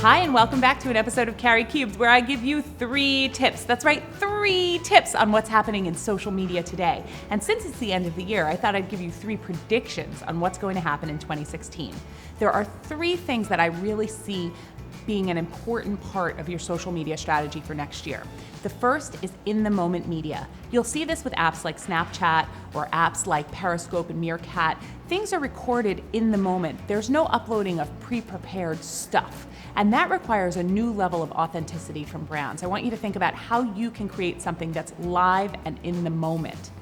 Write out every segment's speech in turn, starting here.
Hi, and welcome back to an episode of Carrie Cubed, where I give you 3 tips. That's right, 3 tips on what's happening in social media today. And since it's the end of the year, I thought I'd give you 3 predictions on what's going to happen in 2016. There are 3 things that I really see being an important part of your social media strategy for next year. The first is in-the-moment media. You'll see this with apps like Snapchat or apps like Periscope and Meerkat. Things are recorded in the moment. There's no uploading of pre-prepared stuff. And that requires a new level of authenticity from brands. I want you to think about how you can create something that's live and in the moment.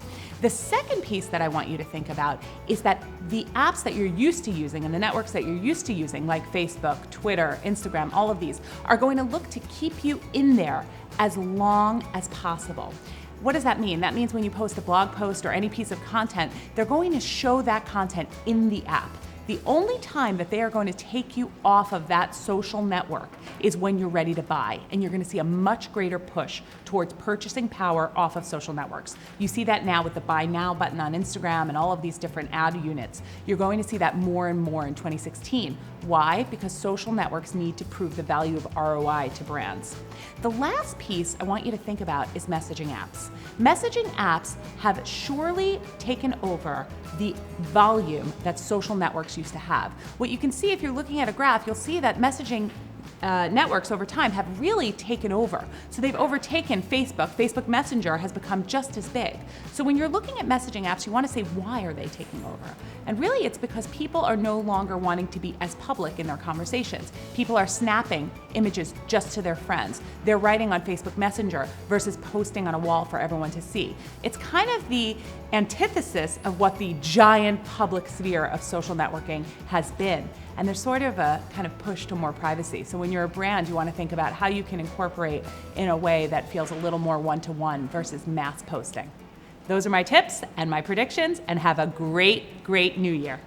The second piece that I want you to think about is that the apps that you're used to using and the networks that you're used to using, like Facebook, Twitter, Instagram, all of these, are going to look to keep you in there as long as possible. What does that mean? That means when you post a blog post or any piece of content, they're going to show that content in the app. The only time that they are going to take you off of that social network is when you're ready to buy, and you're going to see a much greater push towards purchasing power off of social networks. You see that now with the Buy Now button on Instagram and all of these different ad units. You're going to see that more and more in 2016. Why? Because social networks need to prove the value of ROI to brands. The last piece I want you to think about is messaging apps. Messaging apps have surely taken over the volume that social networks used to have. What you can see if you're looking at a graph, you'll see that messaging networks over time have really taken over. So they've overtaken Facebook. Facebook Messenger has become just as big. So when you're looking at messaging apps, you want to say, why are they taking over? And really it's because people are no longer wanting to be as public in their conversations. People are snapping images just to their friends. They're writing on Facebook Messenger versus posting on a wall for everyone to see. It's kind of the antithesis of what the giant public sphere of social networking has been. And there's sort of a kind of push to more privacy. So when you're a brand, you want to think about how you can incorporate in a way that feels a little more one-to-one versus mass posting. Those are my tips and my predictions, and have a great, great new year.